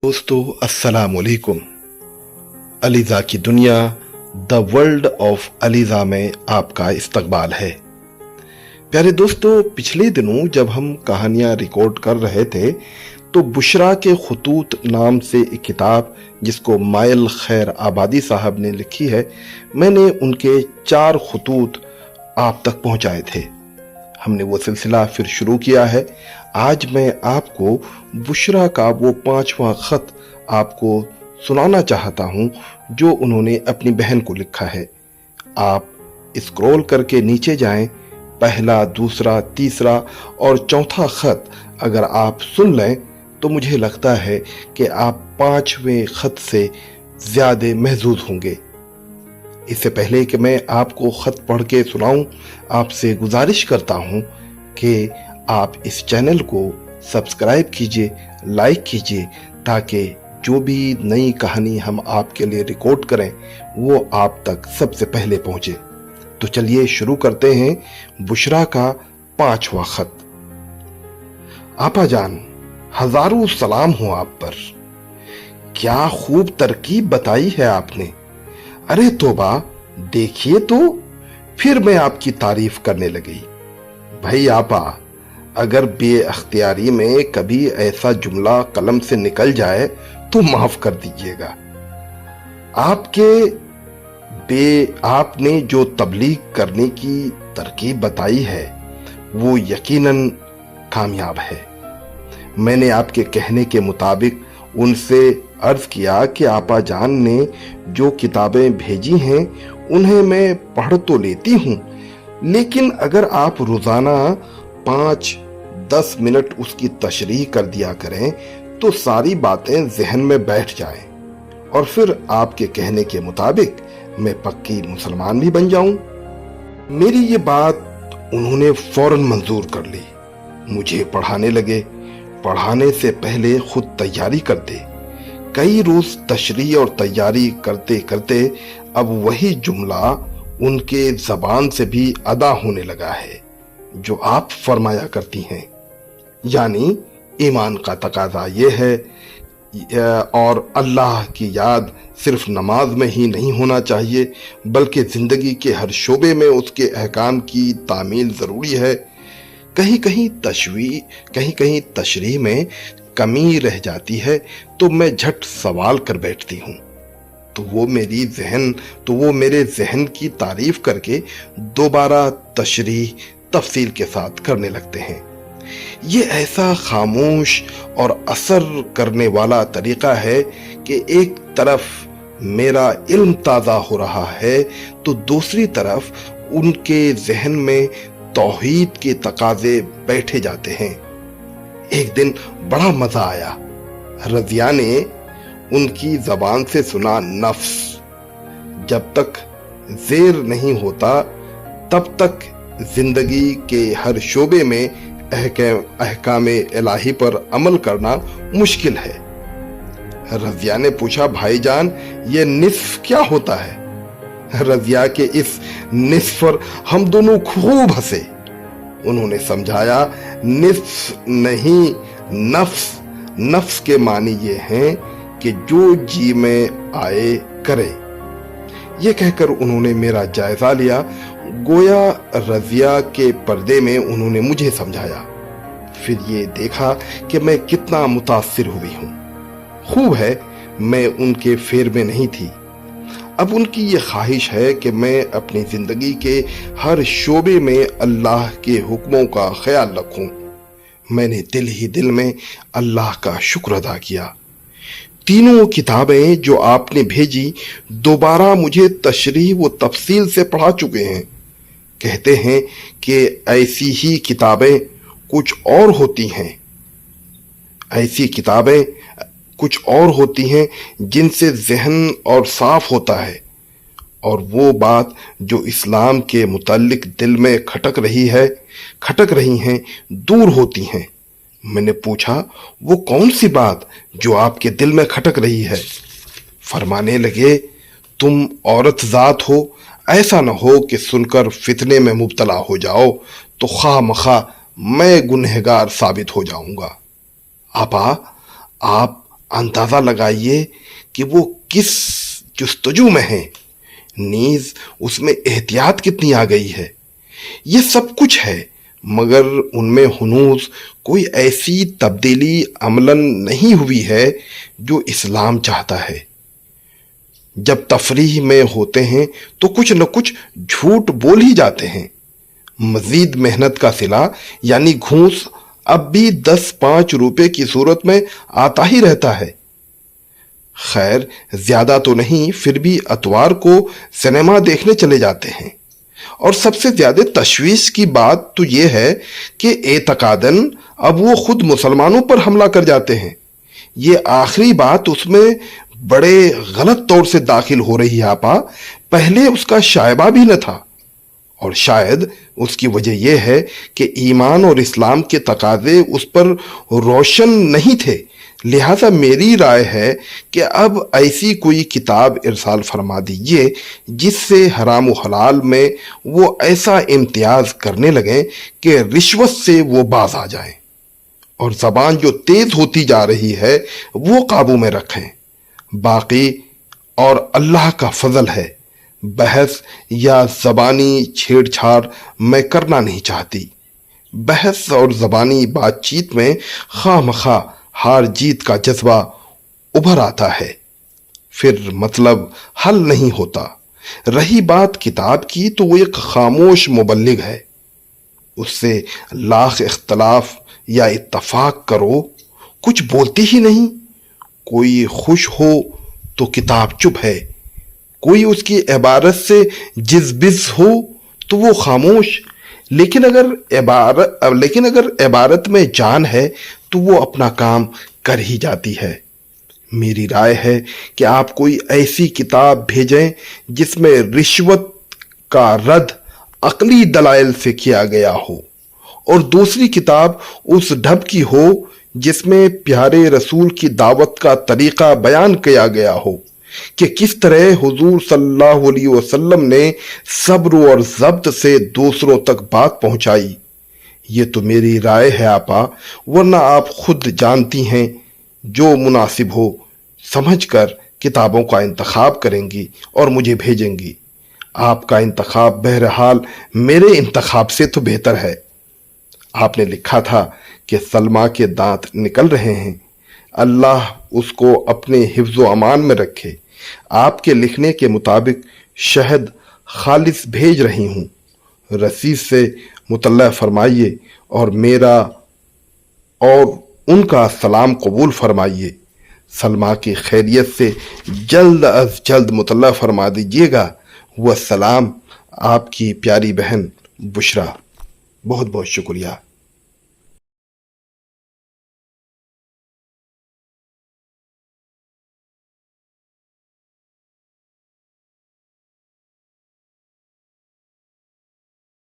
दोस्तों अस्सलाम वालेकुम। अलीज़ा की दुनिया द वर्ल्ड ऑफ अलीज़ा में आपका इस्तकबाल है। प्यारे दोस्तों, पिछले दिनों जब हम कहानियाँ रिकॉर्ड कर रहे थे तो बुशरा के खतूत नाम से एक किताब जिसको माइल खैर आबादी साहब ने लिखी है, मैंने उनके 4 खतूत आप तक पहुँचाए थे। हमने वो सिलसिला फिर शुरू किया है। आज मैं आपको बुशरा का वो 5वां खत आपको सुनाना चाहता हूँ जो उन्होंने अपनी बहन को लिखा है। आप स्क्रॉल करके नीचे जाएं, पहला, दूसरा, तीसरा और चौथा खत अगर आप सुन लें तो मुझे लगता है कि आप 5वें खत से ज़्यादा महजूज होंगे। इससे पहले कि मैं आपको खत पढ़ के सुनाऊं, आपसे गुजारिश करता हूं कि आप इस चैनल को सब्सक्राइब कीजिए, लाइक कीजिए, ताकि जो भी नई कहानी हम आपके लिए रिकॉर्ड करें वो आप तक सबसे पहले पहुंचे। तो चलिए शुरू करते हैं बुशरा का 5वां खत। आपा जान, हजारों सलाम हो आप पर। क्या खूब तरकीब बताई है आपने। अरे तोबा, देखिए तो, फिर मैं आपकी तारीफ करने लगी। भाई आपा, अगर बेअख्तियारी में कभी ऐसा जुमला कलम से निकल जाए तो माफ कर दीजिएगा। आपने जो तबलीग करने की तरकीब बताई है वो यकीनन कामयाब है। मैंने आपके कहने के मुताबिक उनसे अर्ज किया कि आपा जान ने जो किताबें भेजी हैं उन्हें मैं पढ़ तो लेती हूँ, लेकिन अगर आप रोजाना 5-10 मिनट उसकी तशरीह कर दिया करें तो सारी बातें जहन में बैठ जाएं और फिर आपके कहने के मुताबिक मैं पक्की मुसलमान भी बन जाऊं। मेरी ये बात उन्होंने फौरन मंजूर कर ली। मुझे पढ़ाने लगे। पढ़ाने से पहले खुद तैयारी करते। कई रोज तशरीह और तैयारी करते करते अब वही जुमला उनके जबान से भी अदा होने लगा है जो आप फरमाया करती हैं, यानी ईमान का तकाजा ये है और अल्लाह की याद सिर्फ नमाज में ही नहीं होना चाहिए बल्कि जिंदगी के हर शोबे में उसके अहकाम की तामील जरूरी है। कहीं कहीं तशरीह में कमी रह जाती है तो मैं झट सवाल कर बैठती हूँ, तो वो मेरे जहन की तारीफ करके दोबारा तशरीह तफसील के साथ करने लगते हैं। ये ऐसा खामोश और असर करने वाला तरीका है कि एक तरफ मेरा इल्म ताज़ा हो रहा है तो दूसरी तरफ उनके जहन में तौहीद के तकाजे बैठे जाते हैं। एक दिन बड़ा मजा आया। रज़िया ने उनकी जबान से सुना नफ्स। जब तक ज़ेर नहीं होता तब तक जिंदगी के हर शोबे में अहकामे इलाही पर अमल करना मुश्किल है। रज़िया ने पूछा, भाईजान ये निस्फ क्या होता है। रज़िया के इस निस्फ पर हम दोनों खूब हंसे। उन्होंने समझाया, निस्फ नहीं नफ्स के मानी ये हैं कि जो जी में आए करे। ये कहकर उन्होंने मेरा जायजा लिया। गोया रज़िया के पर्दे में उन्होंने मुझे समझाया। फिर ये देखा कि मैं कितना मुतासिर हुई हूँ। खूब है मैं उनके फेर में नहीं थी। अब उनकी ये ख्वाहिश है कि मैं अपनी जिंदगी के हर शोबे में अल्लाह के हुक्मों का ख्याल रखूं। मैंने दिल ही दिल में अल्लाह का शुक्र अदा किया। तीनों किताबें जो आपने भेजी दोबारा मुझे तशरीह व तफसील से पढ़ा चुके हैं। कहते हैं कि ऐसी ही किताबें कुछ और होती हैं जिनसे जहन और साफ होता है और वो बात जो इस्लाम के मुताल्लिक दिल में खटक रही हैं दूर होती हैं। मैंने पूछा, वो कौन सी बात जो आपके दिल में खटक रही है। फरमाने लगे, तुम औरत जात हो, ऐसा न हो कि सुनकर फितने में मुब्तला हो जाओ तो खामखा मैं गुनहगार साबित हो जाऊंगा। आपा, आप اندازہ لگائیے کہ وہ کس جستجو میں ہیں، نیز اس میں احتیاط کتنی آ گئی ہے۔ یہ سب کچھ ہے، مگر ان میں ہنوز کوئی ایسی تبدیلی عملاً نہیں ہوئی ہے جو اسلام چاہتا ہے۔ جب تفریح میں ہوتے ہیں تو کچھ نہ کچھ جھوٹ بول ہی جاتے ہیں۔ مزید محنت کا صلہ یعنی گھونس اب بھی 10-5 روپے کی صورت میں آتا ہی رہتا ہے۔ خیر زیادہ تو نہیں، پھر بھی اتوار کو سنیما دیکھنے چلے جاتے ہیں۔ اور سب سے زیادہ تشویش کی بات تو یہ ہے کہ اعتقاداً اب وہ خود مسلمانوں پر حملہ کر جاتے ہیں۔ یہ آخری بات اس میں بڑے غلط طور سے داخل ہو رہی ہے آپا، پہلے اس کا شائبہ بھی نہ تھا، اور شاید اس کی وجہ یہ ہے کہ ایمان اور اسلام کے تقاضے اس پر روشن نہیں تھے۔ لہذا میری رائے ہے کہ اب ایسی کوئی کتاب ارسال فرما دیجیے جس سے حرام و حلال میں وہ ایسا امتیاز کرنے لگیں کہ رشوت سے وہ باز آ جائیں، اور زبان جو تیز ہوتی جا رہی ہے وہ قابو میں رکھیں۔ باقی اور اللہ کا فضل ہے، بحث یا زبانی چھیڑ چھاڑ میں کرنا نہیں چاہتی۔ بحث اور زبانی بات چیت میں خواہ مخواہ ہار جیت کا جذبہ ابھر آتا ہے، پھر مطلب حل نہیں ہوتا۔ رہی بات کتاب کی تو وہ ایک خاموش مبلغ ہے، اس سے لاکھ اختلاف یا اتفاق کرو کچھ بولتی ہی نہیں۔ کوئی خوش ہو تو کتاب چپ ہے، کوئی اس کی عبارت سے جذبز ہو تو وہ خاموش، لیکن اگر عبارت میں جان ہے تو وہ اپنا کام کر ہی جاتی ہے۔ میری رائے ہے کہ آپ کوئی ایسی کتاب بھیجیں جس میں رشوت کا رد عقلی دلائل سے کیا گیا ہو، اور دوسری کتاب اس ڈھب کی ہو جس میں پیارے رسول کی دعوت کا طریقہ بیان کیا گیا ہو کہ کس طرح حضور صلی اللہ علیہ وسلم نے صبر اور ضبط سے دوسروں تک بات پہنچائی۔ یہ تو میری رائے ہے آپا، ورنہ آپ خود جانتی ہیں جو مناسب ہو سمجھ کر کتابوں کا انتخاب کریں گی اور مجھے بھیجیں گی۔ آپ کا انتخاب بہرحال میرے انتخاب سے تو بہتر ہے۔ آپ نے لکھا تھا کہ سلمہ کے دانت نکل رہے ہیں، اللہ اس کو اپنے حفظ و امان میں رکھے۔ آپ کے لکھنے کے مطابق شہد خالص بھیج رہی ہوں، رسید سے مطلع فرمائیے اور میرا اور ان کا سلام قبول فرمائیے۔ سلمہ کی خیریت سے جلد از جلد مطلع فرما دیجیے گا۔ والسلام، آپ کی پیاری بہن بشریٰ۔ بہت بہت شکریہ۔